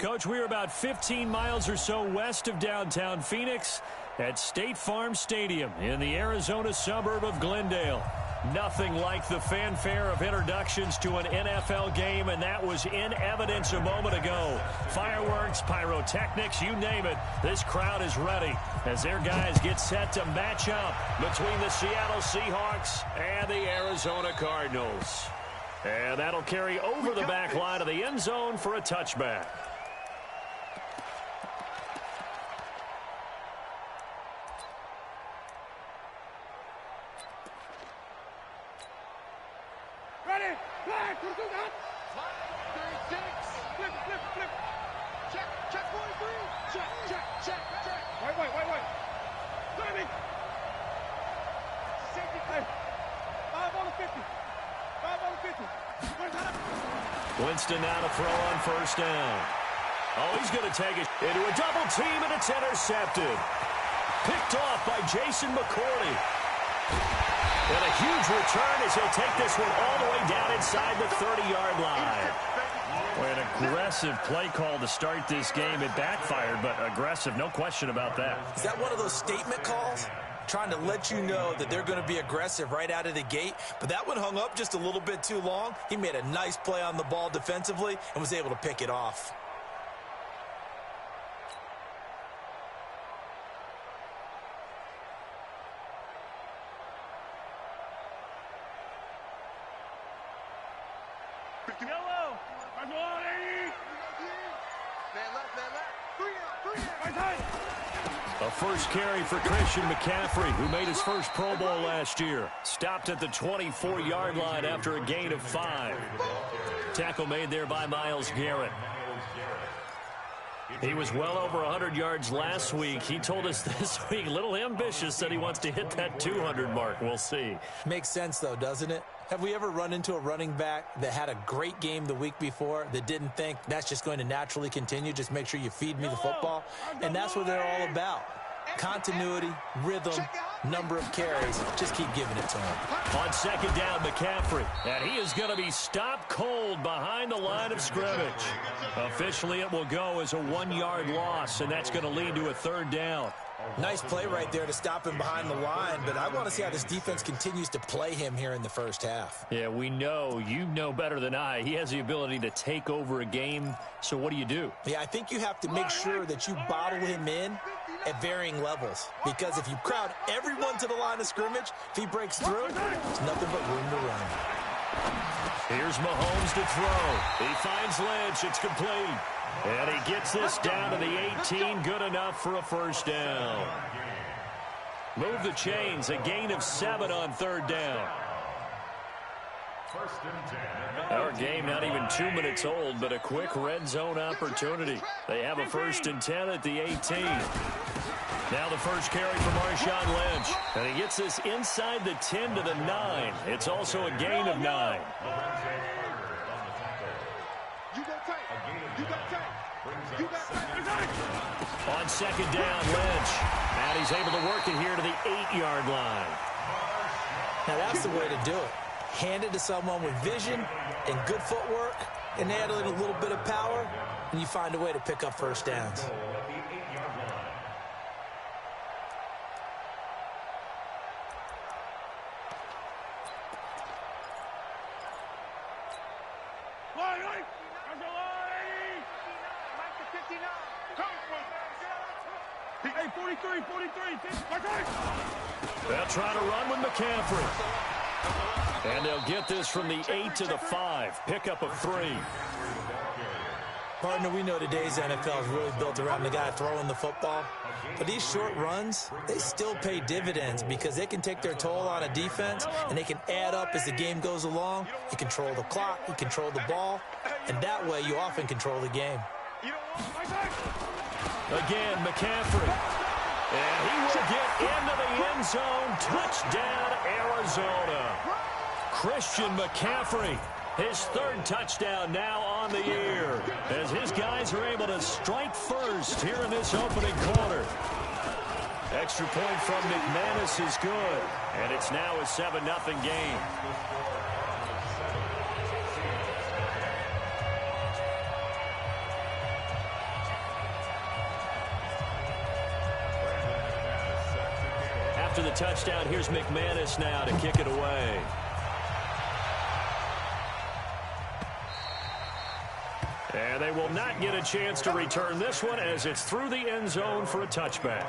Coach, we're about 15 miles or so west of downtown Phoenix at State Farm Stadium in the Arizona suburb of Glendale. Nothing like the fanfare of introductions to an NFL game, and that was in evidence a moment ago. Fireworks, pyrotechnics, you name it. This crowd is ready as their guys get set to match up between the Seattle Seahawks and the Arizona Cardinals. And that'll carry over the back line of the end zone for a touchback. Winston now to throw on first down. Oh, he's going to take it into a double team, and it's intercepted. Picked off by Jason McCourty. And a huge return as he'll take this one all the way down inside the 30-yard line. Well, an aggressive play call to start this game. It backfired, but aggressive, no question about that. Is that one of those statement calls? Trying to let you know that they're going to be aggressive right out of the gate, but that one hung up just a little bit too long. He made a nice play on the ball defensively and was able to pick it off. A first carry for Christian McCaffrey, who made his first Pro Bowl last year. Stopped at the 24-yard line after a gain of 5. Tackle made there by Myles Garrett. He was well over 100 yards last week. He told us this week, a little ambitious, that he wants to hit that 200 mark. We'll see. Makes sense, though, doesn't it? Have we ever run into a running back that had a great game the week before that didn't think that's just going to naturally continue? Just make sure you feed me the football. And that's what they're all about. Continuity, rhythm, number of carries. Just keep giving it to him. On second down, McCaffrey. And he is going to be stopped cold behind the line of scrimmage. Officially, it will go as a 1-yard loss, and that's going to lead to a third down. Nice play right there to stop him behind the line, but I want to see how this defense continues to play him here in the first half. Yeah, we know. You know better than I. He has the ability to take over a game, so what do? Yeah, I think you have to make sure that you bottle him in at varying levels, because if you crowd everyone to the line of scrimmage, if he breaks through, there's nothing but room to run. Here's Mahomes to throw. He finds Lynch. It's complete. And he gets this down to the 18. Good enough for a first down. Move the chains. A gain of 7 on third down. Our game not even 2 minutes old, but a quick red zone opportunity. They have a 1st and 10 at the 18. Now the first carry for Marshawn Lynch. And he gets this inside the 10 to the 9. It's also a gain of 9. On second down, Lynch. And he's able to work it here to the 8-yard line. Now that's the way to do it. Hand it to someone with vision and good footwork, and add a little bit of power, and you find a way to pick up first downs. They'll try to run with McCaffrey. And they'll get this from the 8 to the 5. Pickup of 3. Partner, we know today's NFL is really built around the guy throwing the football. But these short runs, they still pay dividends because they can take their toll on a defense, and they can add up as the game goes along. You control the clock, you control the ball, and that way you often control the game. Again, McCaffrey. And he will get into the end zone. Touchdown, Arizona. Christian McCaffrey, his 3rd touchdown now on the year, as his guys are able to strike first here in this opening quarter. Extra point from McManus is good, and it's now a 7-0 game. after the touchdown. Here's McManus now to kick it away. And they will not get a chance to return this one as it's through the end zone for a touchback.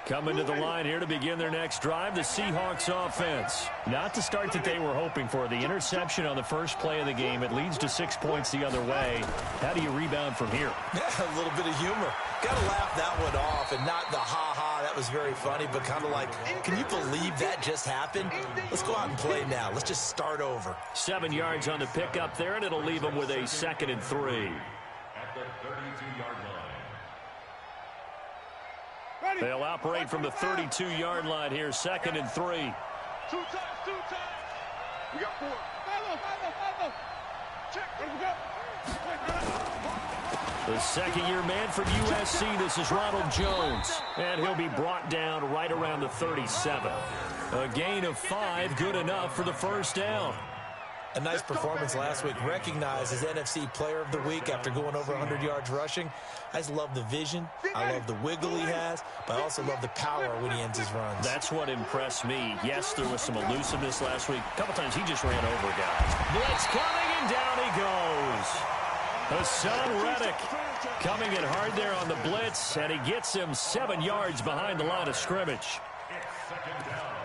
Coming to the line here to begin their next drive, the Seahawks offense. Not the start that they were hoping for. The interception on the first play of the game, it leads to 6 points the other way. How do you rebound from here? Yeah, a little bit of humor. Got to laugh that one off, and not the ha-ha, that was very funny, but kind of like, can you believe that just happened? Let's go out and play now. Let's just start over. 7 yards on the pickup there, and it'll leave them with a 2nd and 3. At the 32-yard line. They'll operate from the 32-yard line here, 2nd and 3. Two times. We got 4. Check. The second-year man from USC, this is Ronald Jones. And he'll be brought down right around the 37. A gain of 5, good enough for the first down. A nice performance last week, recognized as NFC Player of the Week after going over 100 yards rushing. I just love the vision. I love the wiggle he has, but I also love the power when he ends his runs. That's what impressed me. Yes, there was some elusiveness last week. A couple times he just ran over guys. Blitz coming, and down he goes. Hassan Reddick coming in hard there on the blitz, and he gets him 7 yards behind the line of scrimmage. It's 2nd down.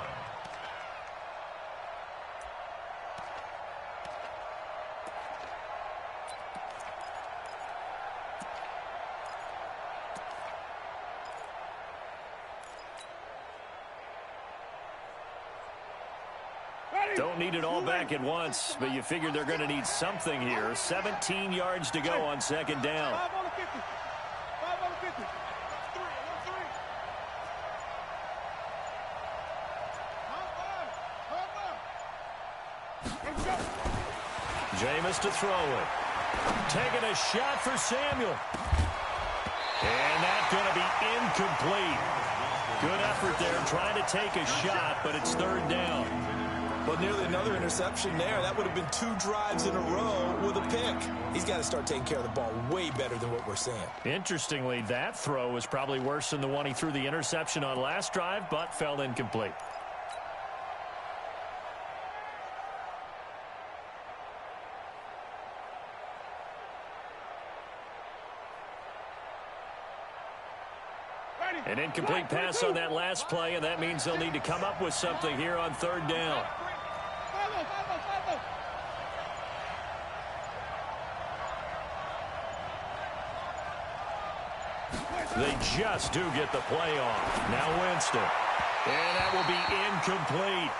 Don't need it all back at once, but you figure they're going to need something here. 17 yards to go on 2nd down. 5 on the 50. 5 on the 50. 3 Jameis to throw it. Taking a shot for Samuel. And that's going to be incomplete. Good effort there trying to take a shot, but it's 3rd down. Well, nearly another interception there. That would have been 2 drives in a row with a pick. He's got to start taking care of the ball way better than what we're seeing. Interestingly, that throw was probably worse than the one he threw the interception on last drive, but fell incomplete. An incomplete pass on that last play, and that means they'll need to come up with something here on 3rd down. They just do get the play off. Now Winston. And that will be incomplete.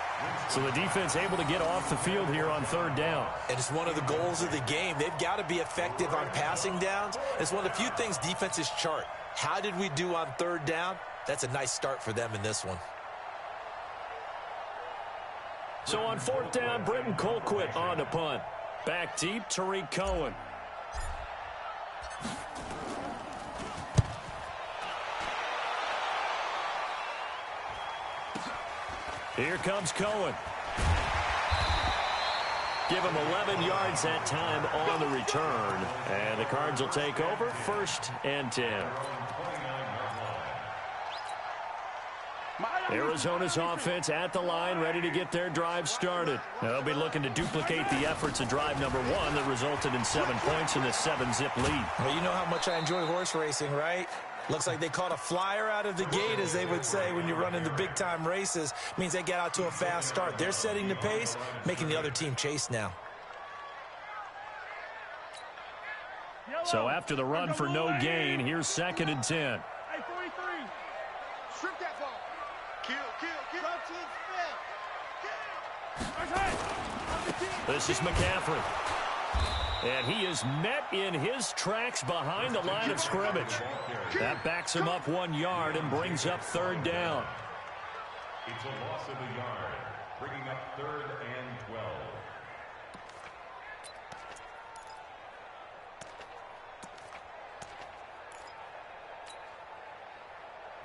So the defense able to get off the field here on 3rd down. And it's one of the goals of the game. They've got to be effective on passing downs. It's one of the few things defenses chart. How did we do on 3rd down? That's a nice start for them in this one. So on 4th down, Britton Colquitt on the punt. Back deep, Tariq Cohen. Here comes Cohen. Give him 11 yards that time on the return. And the Cards will take over 1st and 10. Arizona's offense at the line, ready to get their drive started. They'll be looking to duplicate the efforts of drive number 1 that resulted in 7 points in the 7-zip lead. Well, you know how much I enjoy horse racing, right? Looks like they caught a flyer out of the gate, as they would say when you're running the big-time races. Means they get out to a fast start. They're setting the pace, making the other team chase now. So after the run for no gain, here's 2nd and 10. Hey, 43. Strip that ball. Kill. This is McCaffrey. And he is met in his tracks behind the line of scrimmage. That backs him up 1 yard and brings up 3rd down. It's a loss of a yard, bringing up 3rd and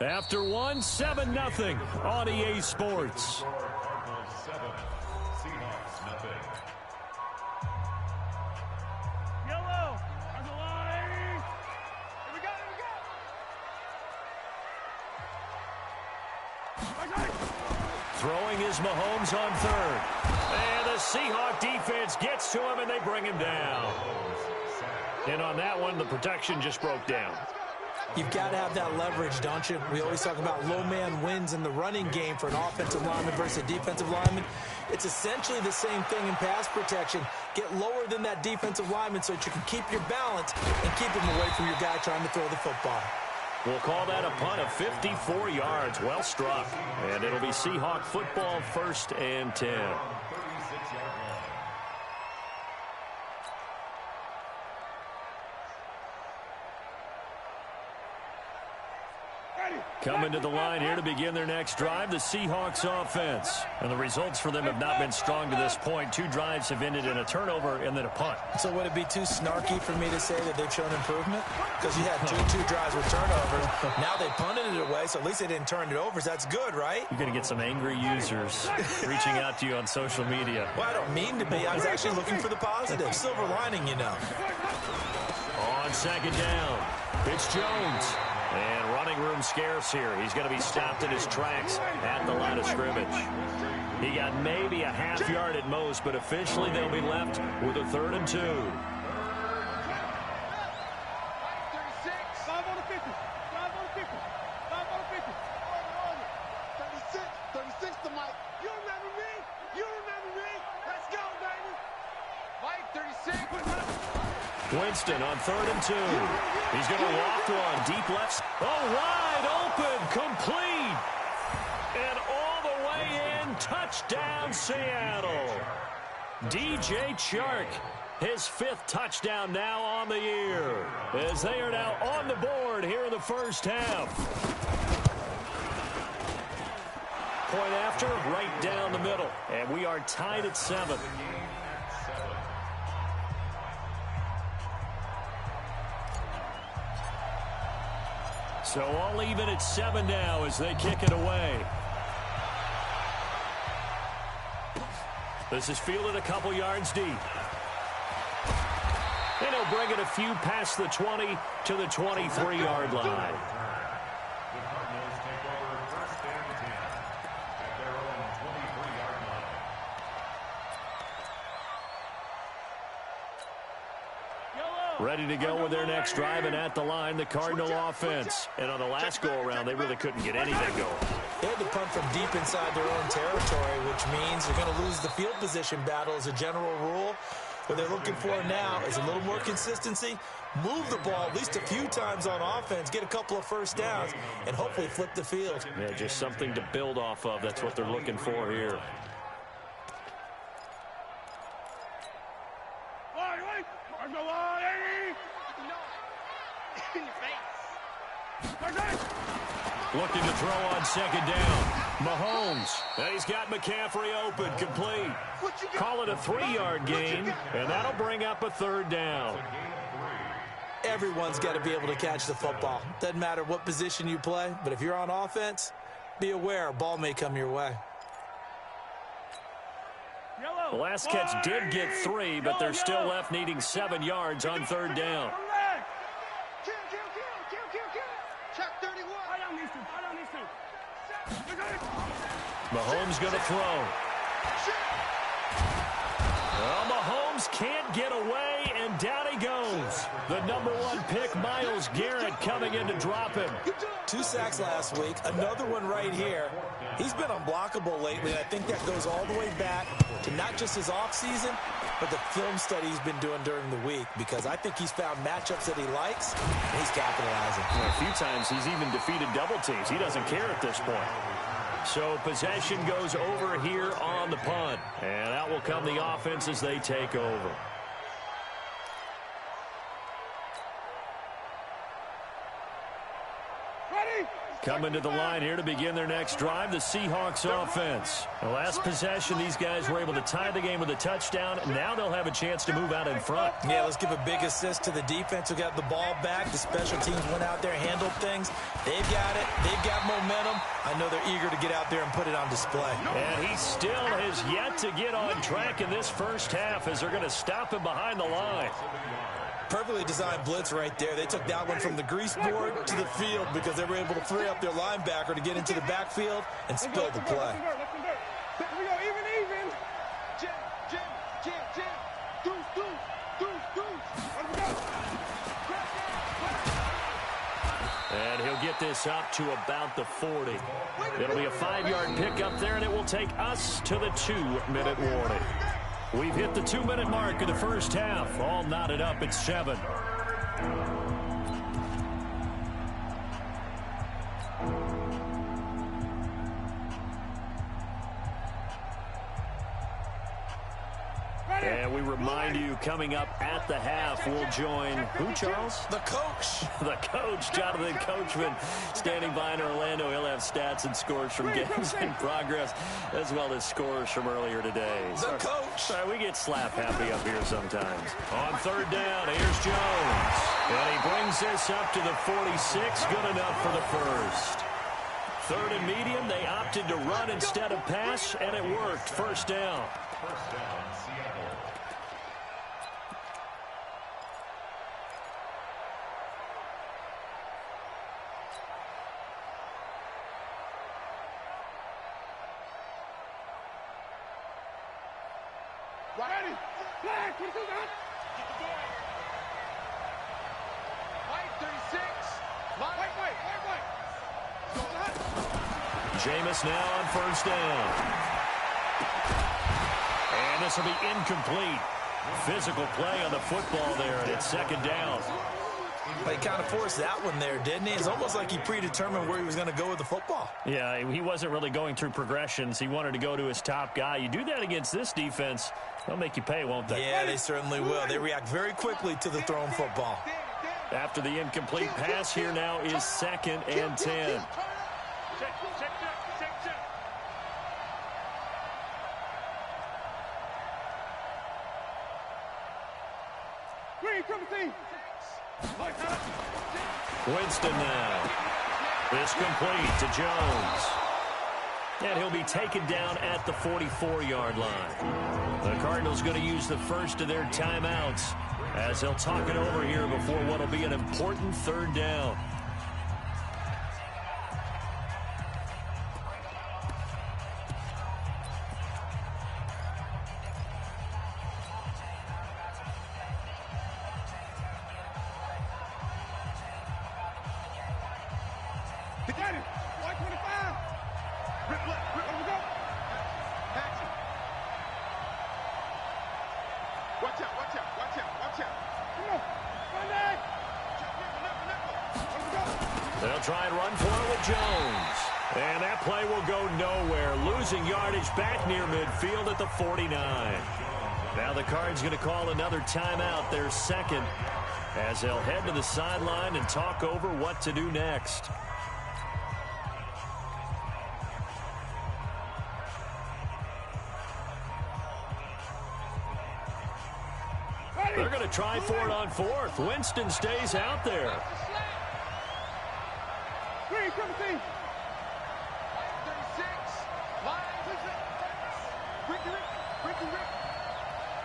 12. After one, 7-0 on EA Sports. 7, Seahawks nothing. Yellow. On the line. Here we go. Throwing is Mahomes on third. And the Seahawk defense gets to him, and they bring him down. And on that one, the protection just broke down. You've got to have that leverage, don't you? We always talk about low man wins in the running game for an offensive lineman versus a defensive lineman. It's essentially the same thing in pass protection. Get lower than that defensive lineman so that you can keep your balance and keep him away from your guy trying to throw the football. We'll call that a punt of 54 yards. Well struck. And it'll be Seahawk football, 1st and 10. Coming to the line here to begin their next drive, the Seahawks offense. And the results for them have not been strong to this point. 2 drives have ended in a turnover and then a punt. So would it be too snarky for me to say that they've shown improvement? Because you had two drives with turnovers. Now they punted it away, so at least they didn't turn it over. So that's good, right? You're going to get some angry users reaching out to you on social media. Well, I don't mean to be. I was actually looking for the positive. Silver lining, you know. On 2nd down, it's Jones. And running room scarce here. He's going to be stopped in his tracks at the line of scrimmage. He got maybe a half yard at most, but officially they'll be left with a 3rd and 2. 5 on the 50. 5 on the 50. 5 on the 50. 36 to Mike. You remember me? You remember me? Let's go, baby. Mike, 36. Winston on 3rd and 2. He's going to loft one deep left. Oh, wide open, complete. And all the way in, touchdown Seattle. DJ Chark, his 5th touchdown now on the year, as they are now on the board here in the first half. Point after, right down the middle. And we are tied at 7. So all even at 7 now as they kick it away. This is fielded a couple yards deep. And he'll bring it a few past the 20 to the 23-yard line. The Cardinals take over 1st and 10 at their own 23-yard line. Ready to go with their next drive, and at the line, the Cardinal offense. And on the last go-around, they really couldn't get anything going. They had to punt from deep inside their own territory, which means you're going to lose the field position battle as a general rule. What they're looking for now is a little more consistency, move the ball at least a few times on offense, get a couple of first downs, and hopefully flip the field. Yeah, just something to build off of. That's what they're looking for here. Looking to throw on 2nd down. Mahomes. And he's got McCaffrey open, complete. Call it a 3-yard gain, and that'll bring up a 3rd down. Everyone's got to be able to catch the football. Doesn't matter what position you play, but if you're on offense, be aware a ball may come your way. The last catch did get 3, but they're still left needing 7 yards on 3rd down. Mahomes going to throw. Well, Mahomes can't get away, and down he goes. The number 1 pick, Myles Garrett, coming in to drop him. 2 sacks last week, another one right here. He's been unblockable lately, and I think that goes all the way back to not just his offseason, but the film study he's been doing during the week, because I think he's found matchups that he likes, and he's capitalizing. Well, a few times he's even defeated double teams. He doesn't care at this point. So possession goes over here on the punt, and out will come the offense as they take over. Ready, Coming to the line here to begin their next drive, the Seahawks offense. The last possession, these guys were able to tie the game with a touchdown. Now they'll have a chance to move out in front. Yeah, let's give a big assist to the defense who got the ball back. The special teams went out there, handled things. They've got it. They've got momentum. I know they're eager to get out there and put it on display. And he still has yet to get on track in this first half as they're going to stop him behind the line. Perfectly designed blitz right there. They took that one from the grease board to the field because they were able to free up their linebacker to get into the backfield and spill the play. We go even. Jim. Deuce. Let's go. And he'll get this up to about the 40. It'll be a 5-yard pickup there, and it will take us to the 2-minute warning. We've hit the 2-minute mark of the first half. All knotted up at 7. And we remind you, coming up at the half, we'll join who, Charles? The coach. The coach, Jonathan Coachman, standing by in Orlando. He'll have stats and scores from games in progress, as well as scores from earlier today. The coach. Sorry, we get slap happy up here sometimes. On third down, here's Jones. And he brings this up to the 46. Good enough for the first. Third and medium, they opted to run instead of pass, and it worked. First down. First down, Seattle. Ready. Flag. What you got? White 36. Wait. Jameis now on first down. And this will be incomplete. Physical play on the football there, and it's second down. He kind of forced that one there, didn't he? It's almost like he predetermined where he was going to go with the football. Yeah, he wasn't really going through progressions. He wanted to go to his top guy. You do that against this defense, they'll make you pay, won't they? Yeah, they certainly will. They react very quickly to the thrown football. After the incomplete pass, here now is 2nd and 10. Check. Green, come see. Winston now. This complete to Jones. And he'll be taken down at the 44-yard line. The Cardinals going to use the first of their timeouts as they'll talk it over here before what will be an important third down. They'll try and run for it with Jones. And that play will go nowhere. Losing yardage back near midfield at the 49. Now the Cards going to call another timeout, their second, as they'll head to the sideline and talk over what to do next. They're going to try for it on fourth. Winston stays out there. Green, come see. 36. Ricky.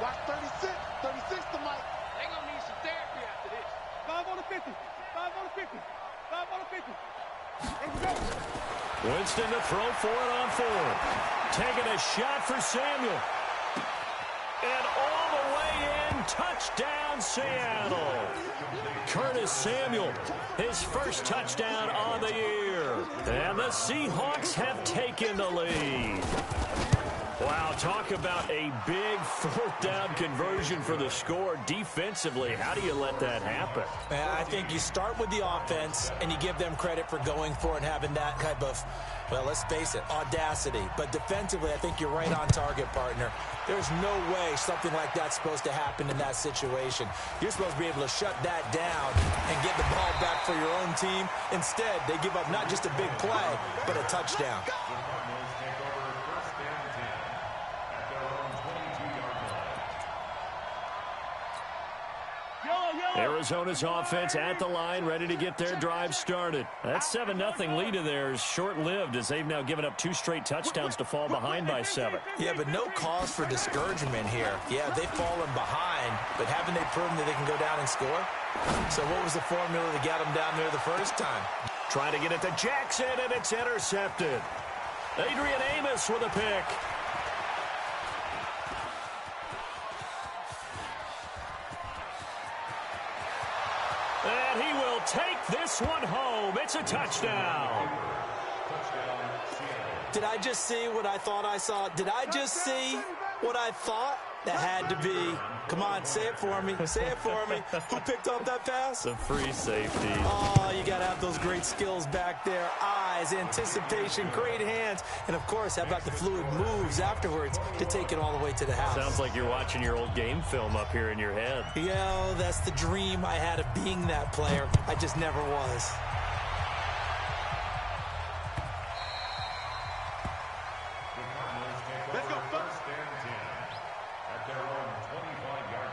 Watch 36. 36 to Mike. They gonna need some therapy after this. 5 on the 50. 5 on the 50. 5 on the 50. Let's go. Winston to throw for it on fourth. Taking a shot for Samuel. And all the way in, touchdown Seattle. Curtis Samuel, his first touchdown on the year. And the Seahawks have taken the lead. Wow, talk about a big fourth down conversion for the score. Defensively, how do you let that happen? I think you start with the offense, and you give them credit for going for it and having that type of, well, let's face it, audacity. But defensively, I think you're right on target, partner. There's no way something like that's supposed to happen in that situation. You're supposed to be able to shut that down and get the ball back for your own team. Instead, they give up not just a big play, but a touchdown. Arizona's offense at the line, ready to get their drive started. That 7-0 lead of theirs short-lived as they've now given up 2 straight touchdowns to fall behind by 7. Yeah, but no cause for discouragement here. Yeah, they've fallen behind, but haven't they proven that they can go down and score? So what was the formula to get them down there the first time? Trying to get it to Jackson, and it's intercepted. Adrian Amos with a pick. And he will take this one home. It's a touchdown. Did I just see what I thought I saw? Did I just see what I thought? That had to be. Come on, say it for me. Say it for me. Who picked up that pass? The free safety. Oh, you got to have those great skills back there. Eyes, anticipation, great hands. And, of course, how about the fluid moves afterwards to take it all the way to the house? Sounds like you're watching your old game film up here in your head. Yeah, that's the dream I had of being that player. I just never was. Let's go, first and 10 at their own 25-yard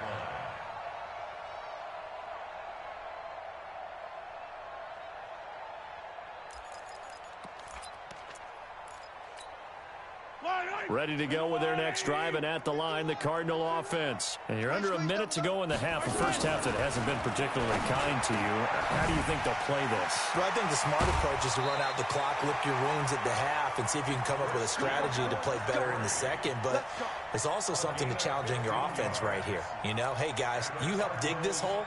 line. Ready to go with their next drive, and at the line, the Cardinal offense. And you're under a minute to go in the half, a first half that hasn't been particularly kind to you. How do you think they'll play this? Well, I think the smart approach is to run out the clock, lick your wounds at the half, and see if you can come up with a strategy to play better in the second. But there's also something to challenging your offense right here. You know, hey, guys, you help dig this hole.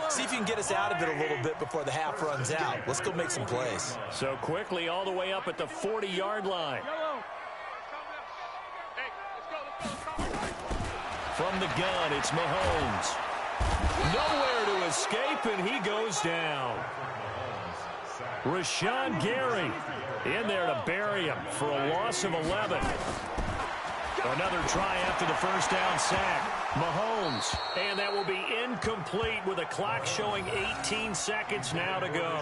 See if you can get us out of it a little bit before the half runs out. Let's go make some plays. So quickly all the way up at the 40-yard line. From the gun, it's Mahomes. Nowhere to escape, and he goes down. Rashawn Gary in there to bury him for a loss of 11. Another try after the first down sack. Mahomes, and that will be incomplete with a clock showing 18 seconds now to go.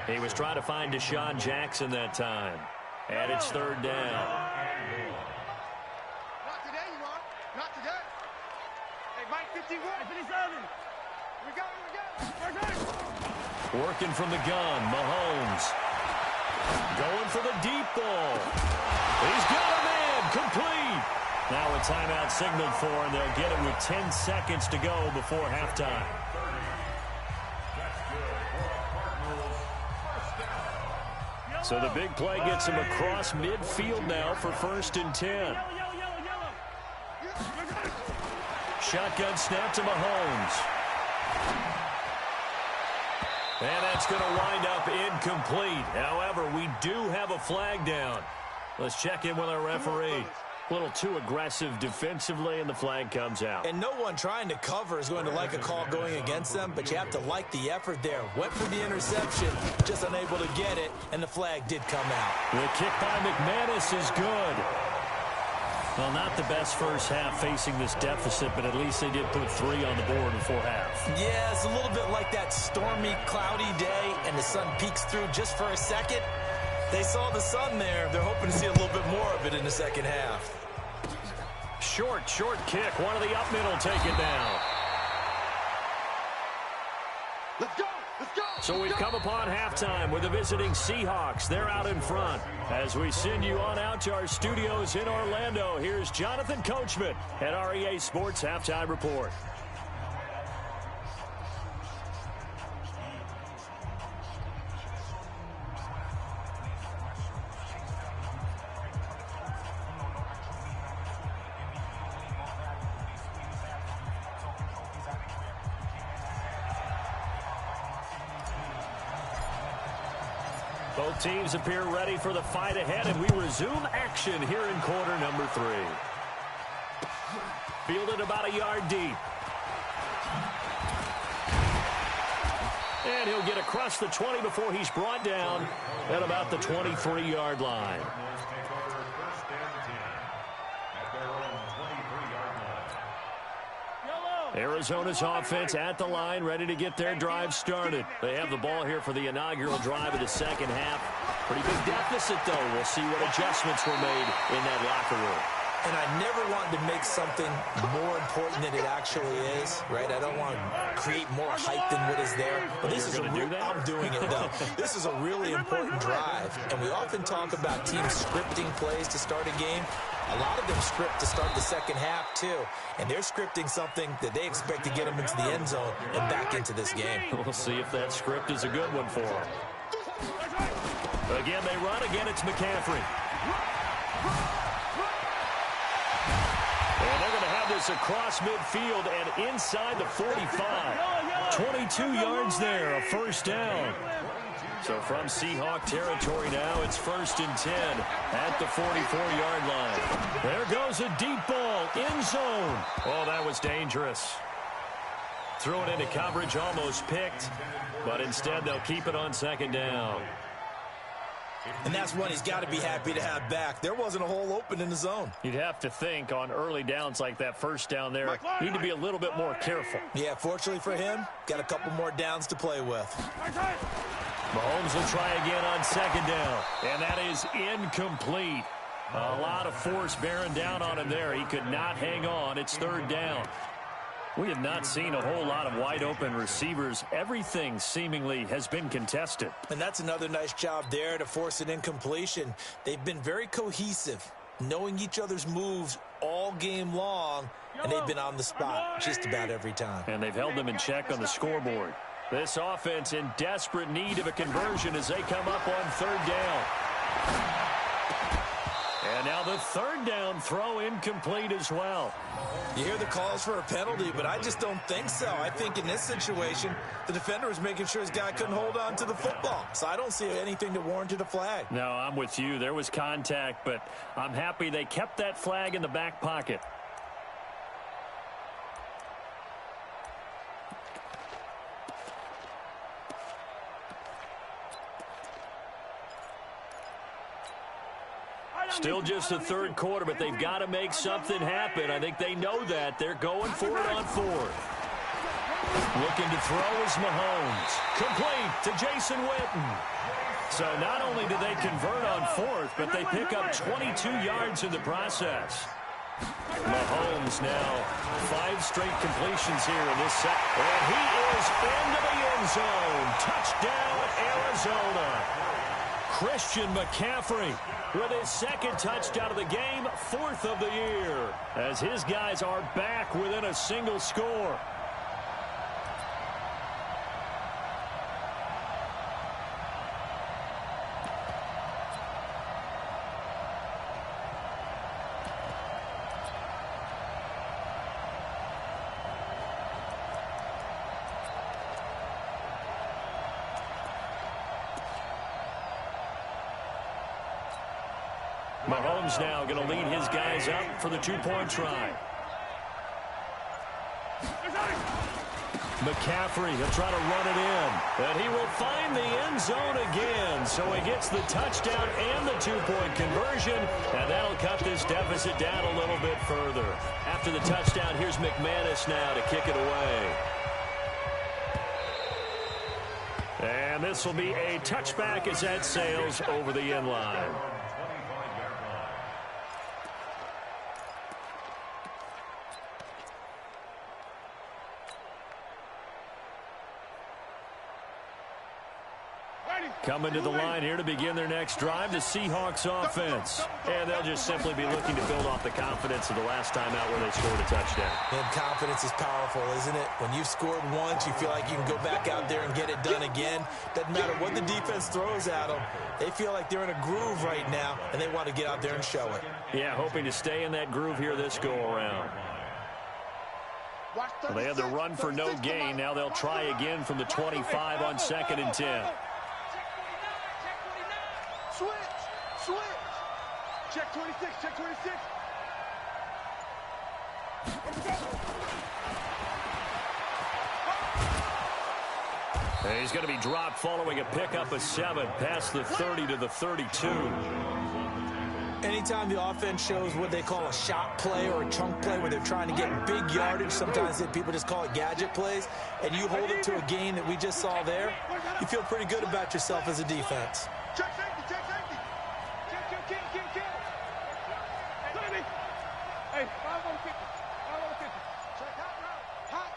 He was trying to find Deshaun Jackson that time. And it's third down. Not today, you are. Not today. Hey, Mike, 51. 57. We got it. Working from the gun, Mahomes. Going for the deep ball. He's got a man, complete. Now a timeout signaled for, and they'll get it with 10 seconds to go before halftime. So the big play gets him across midfield now for first and 10. Shotgun snap to Mahomes. And that's going to wind up incomplete. However, we do have a flag down. Let's check in with our referee. A little too aggressive defensively, and the flag comes out. And no one trying to cover is going to like a call going against them, but you have to like the effort there. Went for the interception, just unable to get it, and the flag did come out. The kick by McManus is good. Well, not the best first half facing this deficit, but at least they did put 3 on the board before half. Yeah, it's a little bit like that stormy, cloudy day, and the sun peeks through just for a second. They saw the sun there. They're hoping to see a little bit more of it in the second half. Short kick. One of the up middle take it down. Let's go. Let's go. So we've come upon halftime with the visiting Seahawks. They're out in front. As we send you on out to our studios in Orlando, here's Jonathan Coachman at REA Sports Halftime Report. Both teams appear ready for the fight ahead, and we resume action here in quarter number 3. Fielded about a yard deep. And he'll get across the 20 before he's brought down at about the 23-yard line. Arizona's offense at the line, ready to get their drive started. They have the ball here for the inaugural drive of the second half. Pretty big deficit, though. We'll see what adjustments were made in that locker room. And I never want to make something more important than it actually is, right? I don't want to create more hype than what is there. But this is I'm doing it, though. This is a really important drive. And we often talk about teams scripting plays to start a game. A lot of them script to start the second half, too. And they're scripting something that they expect to get them into the end zone and back into this game. We'll see if that script is a good one for them. Again, they run. Again, it's McCaffrey. And they're going to have this across midfield and inside the 45. 22 yards there, a first down. So from Seahawk territory now, it's 1st and 10 at the 44-yard line. There goes a deep ball, end zone. Oh, that was dangerous. Threw it into coverage, almost picked, but instead they'll keep it on 2nd down. And that's one he's got to be happy to have back. There wasn't a hole open in the zone. You'd have to think on early downs like that first down there, need to be a little bit more careful. Yeah, fortunately for him, got a couple more downs to play with. Mahomes will try again on 2nd down, and that is incomplete. A lot of force bearing down on him there. He could not hang on. It's 3rd down. We have not seen a whole lot of wide-open receivers. Everything seemingly has been contested. And that's another nice job there to force an incompletion. They've been very cohesive, knowing each other's moves all game long, and they've been on the spot just about every time. And they've held them in check on the scoreboard. This offense in desperate need of a conversion as they come up on 3rd down. And now the 3rd down throw incomplete as well. You hear the calls for a penalty, but I just don't think so. I think in this situation, the defender was making sure his guy couldn't hold on to the football. So I don't see anything that warranted a flag. No, I'm with you. There was contact, but I'm happy they kept that flag in the back pocket. Still just the 3rd quarter, but they've got to make something happen. I think they know that. They're going for it on 4th. Looking to throw is Mahomes. Complete to Jason Witten. So not only do they convert on 4th, but they pick up 22 yards in the process. Mahomes now 5 straight completions here in this set. And he is into the end zone. Touchdown, Arizona. Christian McCaffrey with his 2nd touchdown of the game, 4th of the year, as his guys are back within a single score. Mahomes now going to lead his guys up for the 2-point try. McCaffrey, he'll try to run it in. And he will find the end zone again. So he gets the touchdown and the 2-point conversion. And that'll cut this deficit down a little bit further. After the touchdown, here's McManus now to kick it away. And this will be a touchback as that sails over the end line. Coming to the line here to begin their next drive, the Seahawks offense. And they'll just simply be looking to build off the confidence of the last time out where they scored a touchdown. And confidence is powerful, isn't it? When you've scored once, you feel like you can go back out there and get it done again. Doesn't matter what the defense throws at them. They feel like they're in a groove right now, and they want to get out there and show it. Yeah, hoping to stay in that groove here this go-around. Well, they had the run for no gain. Now they'll try again from the 25 on 2nd and 10. Switch. Check 26, check 26. He's going to be dropped following a pickup of 7 past the 30 to the 32. Anytime the offense shows what they call a shot play or a chunk play where they're trying to get big yardage, sometimes people just call it gadget plays, and you hold it to a gain that we just saw there, you feel pretty good about yourself as a defense. Check safety, check safety. Check, kill. Hey, 5 on 50. 5 on 50. Check hot.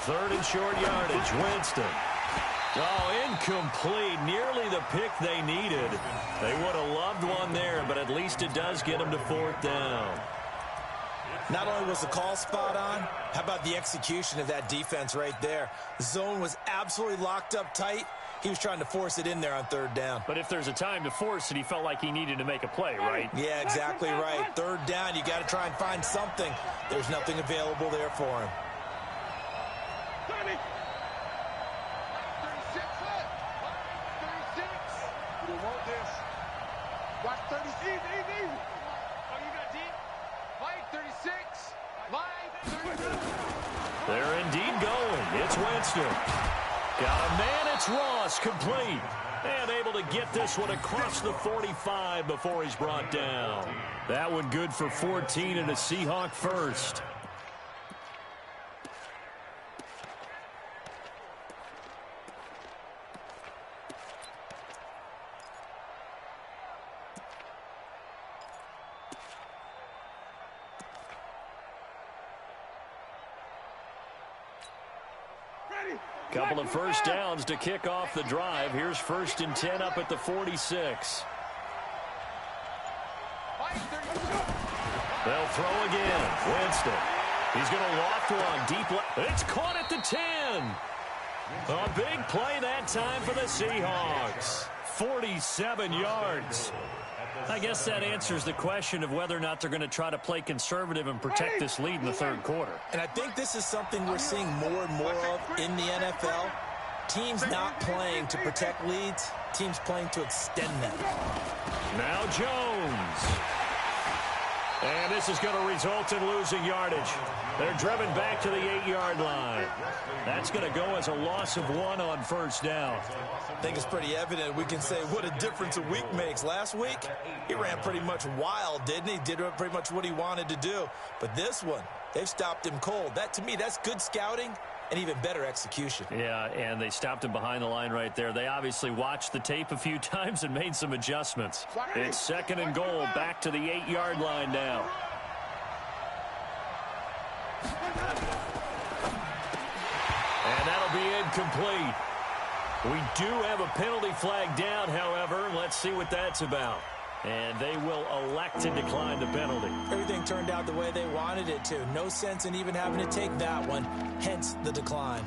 Third and short yardage, Winston. Oh, incomplete. Nearly the pick they needed. They would have loved one there, but at least it does get them to 4th down. Not only was the call spot on, how about the execution of that defense right there? The zone was absolutely locked up tight. He was trying to force it in there on 3rd down. But if there's a time to force it, he felt like he needed to make a play, right? Yeah, exactly right. 3rd down, you got to try and find something. There's nothing available there for him. 36. You want this. Watch 30. Easy. Oh, you got deep. Mike, 36. Mike, 36. They're indeed going. It's Winston. Got a man. It's Ross. Complete. And able to get this one across the 45 before he's brought down. That one good for 14 and a Seahawk first. Couple of first downs to kick off the drive. Here's 1st and 10 up at the 46. They'll throw again. Winston. He's going to loft one deep left. It's caught at the 10. A big play that time for the Seahawks. 47 yards. I guess that answers the question of whether or not they're going to try to play conservative and protect this lead in the 3rd quarter. And I think this is something we're seeing more and more of in the NFL. Teams not playing to protect leads, teams playing to extend them. Now Jones. And this is going to result in losing yardage. They're driven back to the 8-yard line. That's going to go as a loss of 1 on 1st down. I think it's pretty evident. We can say what a difference a week makes. Last week, he ran pretty much wild, didn't he? Did pretty much what he wanted to do. But this one, they've stopped him cold. That, to me, that's good scouting and even better execution. Yeah, and they stopped him behind the line right there. They obviously watched the tape a few times and made some adjustments. It's 2nd and goal, back to the 8-yard line now. And that'll be incomplete. We do have a penalty flag down, however. Let's see what that's about. And they will elect to decline the penalty. Everything turned out the way they wanted it to. No sense in even having to take that one, hence the decline.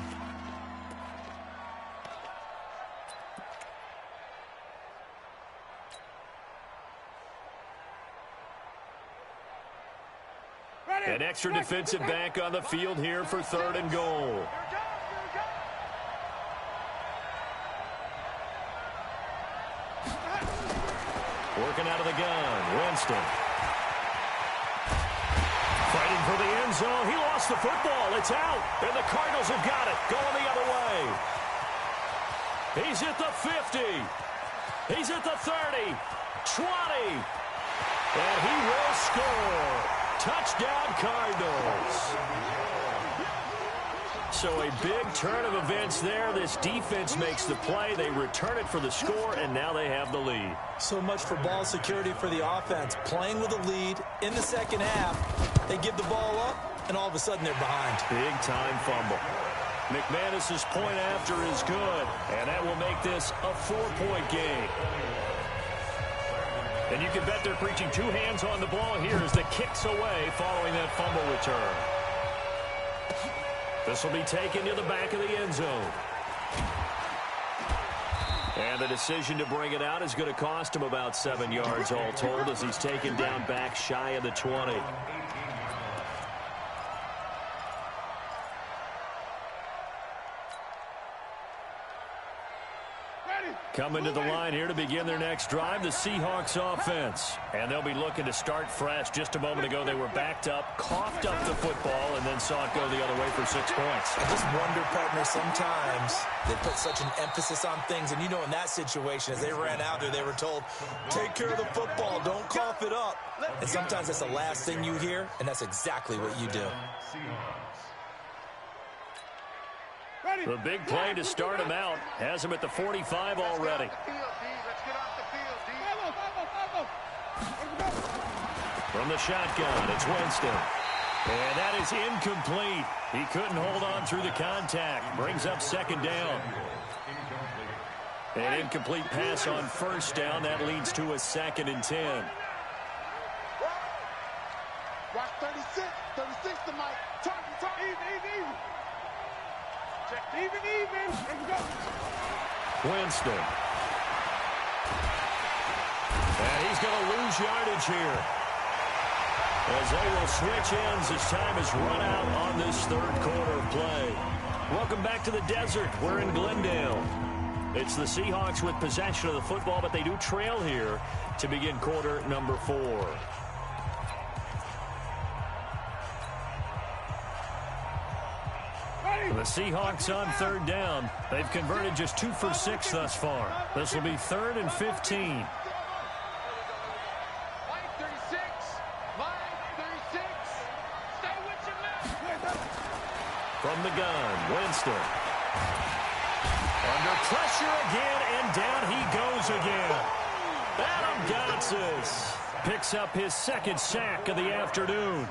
An extra defensive back on the field here for 3rd and goal. Working out of the gun, Winston. Fighting for the end zone. He lost the football. It's out. And the Cardinals have got it. Going the other way. He's at the 50. He's at the 30. 20. And he will score. Touchdown, Cardinals. So a big turn of events there. This defense makes the play. They return it for the score, and now they have the lead. So much for ball security for the offense. Playing with a lead in the 2nd half. They give the ball up, and all of a sudden they're behind. Big-time fumble. McManus's point after is good, and that will make this a 4-point game. And you can bet they're preaching 2 hands on the ball here as the kick's away following that fumble return. This will be taken to the back of the end zone. And the decision to bring it out is going to cost him about 7 yards all told as he's taken down back shy of the 20. Ready. Coming to the line here to begin their next drive, the Seahawks offense. And they'll be looking to start fresh. Just a moment ago, they were backed up, coughed up the football, and then saw it go the other way for 6 points. I just wonder, partner, sometimes they put such an emphasis on things. And, you know, in that situation, as they ran out there, they were told, take care of the football, don't cough it up. And sometimes that's the last thing you hear, and that's exactly what you do. The big play to start him out has him at the 45 already. From the shotgun, it's Winston. And that is incomplete. He couldn't hold on through the contact. Brings up second down. An incomplete pass on first down. That leads to a 2nd and 10. Watch 36. 36 to Mike. Talk. Easy. Check. Even. And go. Winston. And he's going to lose yardage here, as they will switch ends as time has run out on this 3rd quarter of play. Welcome back to the desert. We're in Glendale. It's the Seahawks with possession of the football, but they do trail here to begin quarter number 4. The Seahawks on 3rd down. They've converted just 2 for 6 thus far. This will be 3rd and 15. From the gun, Winston. Under pressure again, and down he goes again. Adam Gotsis picks up his 2nd sack of the afternoon.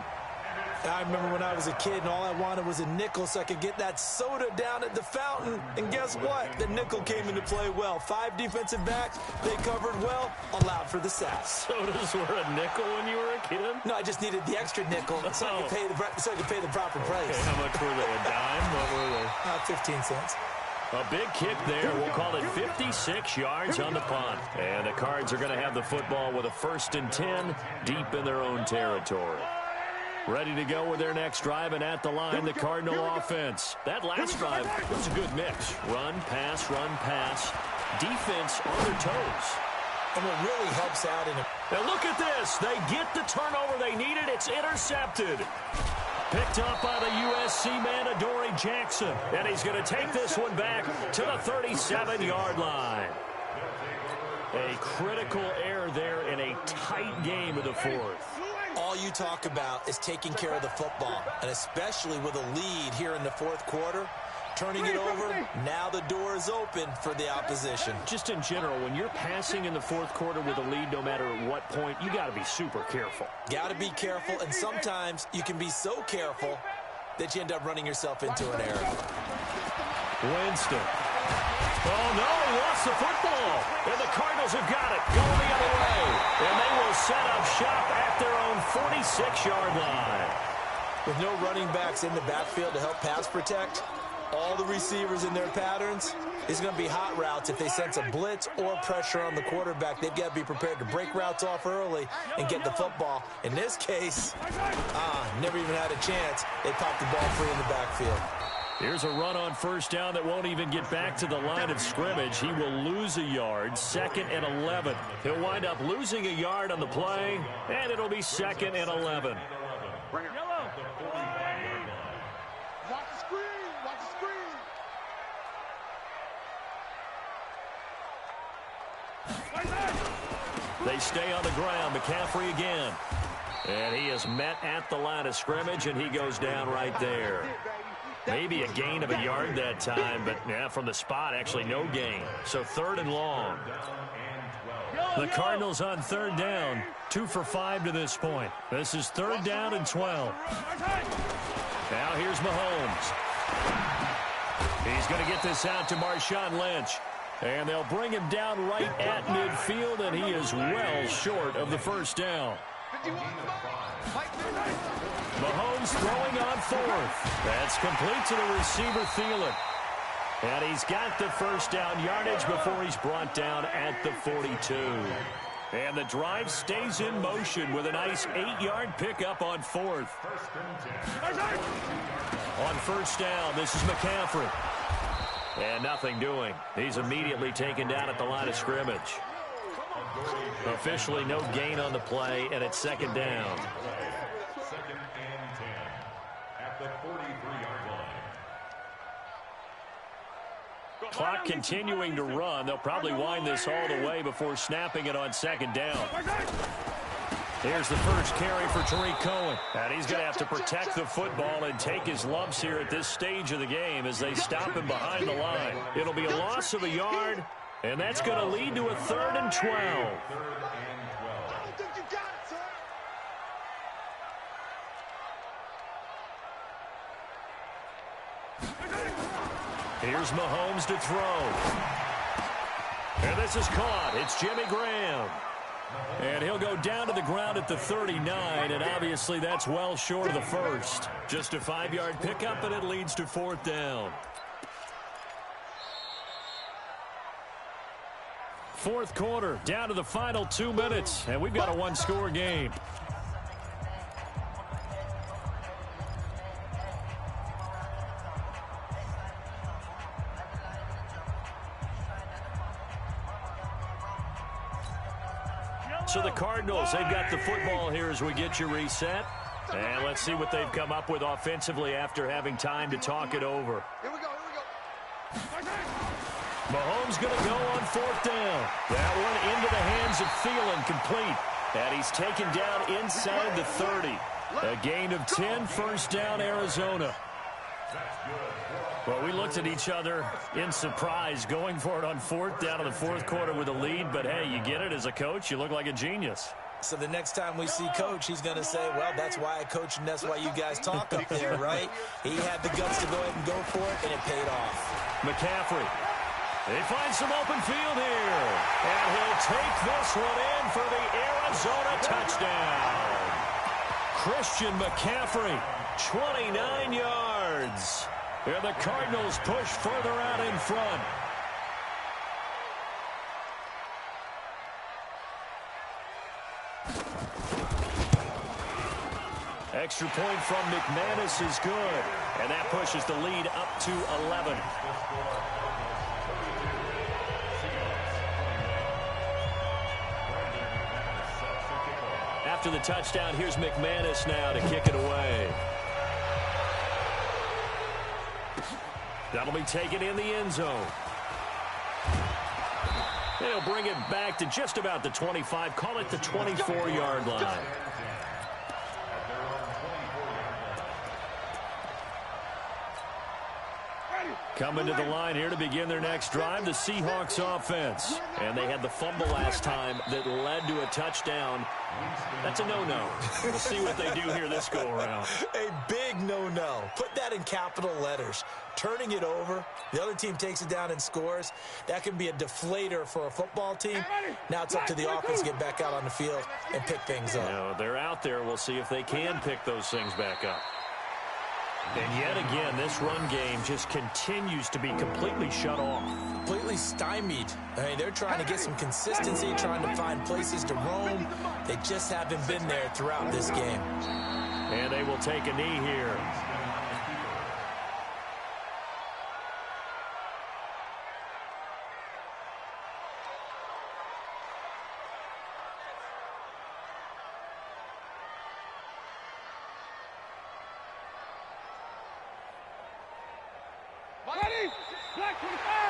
I remember when I was a kid and all I wanted was a nickel so I could get that soda down at the fountain. And guess what? The nickel came into play well. 5 defensive backs, they covered well, allowed for the sack. Sodas were a nickel when you were a kid? No, I just needed the extra nickel so I could pay the proper price. Okay, how much were they? A dime? What were they? 15 cents. A big kick there. We'll call it 56 yards on the punt. And the Cards are going to have the football with a 1st and 10 deep in their own territory. Ready to go with their next drive, and at the line, the Cardinal offense. That last drive was a good mix. Run, pass, defense on their toes. And what really helps out in a... Now look at this. They get the turnover they needed. It's intercepted. Picked up by the USC man, Adoree Jackson. And he's going to take this one back to the 37-yard line. A critical error there in a tight game of the 4th. All you talk about is taking care of the football, and especially with a lead here in the 4th quarter, turning it over, now the door is open for the opposition. Just in general, when you're passing in the 4th quarter with a lead, no matter what point, you got to be super careful. Got to be careful, and sometimes you can be so careful that you end up running yourself into an error. Winston. Oh, no, he lost the football. And the Cardinals have got it, going the other way. And they will set up shop at their own 46-yard line. With no running backs in the backfield to help pass protect, all the receivers in their patterns, it's going to be hot routes. If they sense a blitz or pressure on the quarterback, they've got to be prepared to break routes off early and get the football. In this case, never even had a chance. They popped the ball free in the backfield. Here's a run on 1st down that won't even get back to the line of scrimmage. He will lose a yard, 2nd and 11. He'll wind up losing a yard on the play, and it'll be 2nd and 11. Watch the screen. They stay on the ground. McCaffrey again. And he is met at the line of scrimmage, and he goes down right there. Maybe a gain of a yard that time, but from the spot, actually no gain. So 3rd and long. The Cardinals on 3rd down, 2 for 5 to this point. This is 3rd down and 12. Now here's Mahomes. He's going to get this out to Marshawn Lynch. And they'll bring him down right at midfield, and he is well short of the 1st down. Mahomes throwing on 4th. That's complete to the receiver, Thielen. And he's got the 1st down yardage before he's brought down at the 42. And the drive stays in motion with a nice 8-yard pickup on 4th. On 1st down, this is McCaffrey. And nothing doing. He's immediately taken down at the line of scrimmage. Officially no gain on the play, and it's second down. Second and 10 at the 43-yard line. Clock continuing to run. They'll probably wind this all the way before snapping it on second down. Here's the first carry for Tariq Cohen. And he's going to have to protect the football and take his lumps here at this stage of the game as they stop him behind the line. It'll be a loss of a yard, and that's going to lead to a 3rd and 12. Here's Mahomes to throw. And this is caught. It's Jimmy Graham. And he'll go down to the ground at the 39, and obviously that's well short of the first. Just a 5-yard pickup, and it leads to 4th down. 4th quarter, down to the final 2 minutes, and we've got a one-score game. So the Cardinals, they've got the football here as we get you reset. And let's see what they've come up with offensively after having time to talk it over. Here we go, here we go. Mahomes going to go on 4th down. That one into the hands of Thielen, complete. And he's taken down inside the 30. A gain of 10, first down, Arizona. Well, we looked at each other in surprise going for it on 4th down in the 4th quarter with a lead. But, hey, you get it as a coach. You look like a genius. So the next time we see Coach, he's going to say, well, that's why I coach and that's why you guys talk up there, right? He had the guts to go ahead and go for it, and it paid off. McCaffrey. They find some open field here. And he'll take this one in for the Arizona touchdown. Christian McCaffrey, 29 yards. And the Cardinals push further out in front. Extra point from McManus is good. And that pushes the lead up to 11. After the touchdown, here's McManus now to kick it away. That'll be taken in the end zone. They'll bring it back to just about the 25. Call it the 24-yard line. Coming to the line here to begin their next drive, the Seahawks offense. And they had the fumble last time that led to a touchdown. That's a no-no. We'll see what they do here this go-around. A big no-no. Put that in capital letters. Turning it over, the other team takes it down and scores. That can be a deflator for a football team. Now it's up to the offense to get back out on the field and pick things up. You know, they're out there. We'll see if they can pick those things back up. And yet again, this run game just continues to be completely shut off. Completely stymied. I mean, they're trying to get some consistency, trying to find places to roam. They just haven't been there throughout this game. And they will take a knee here. Ready? Black 25.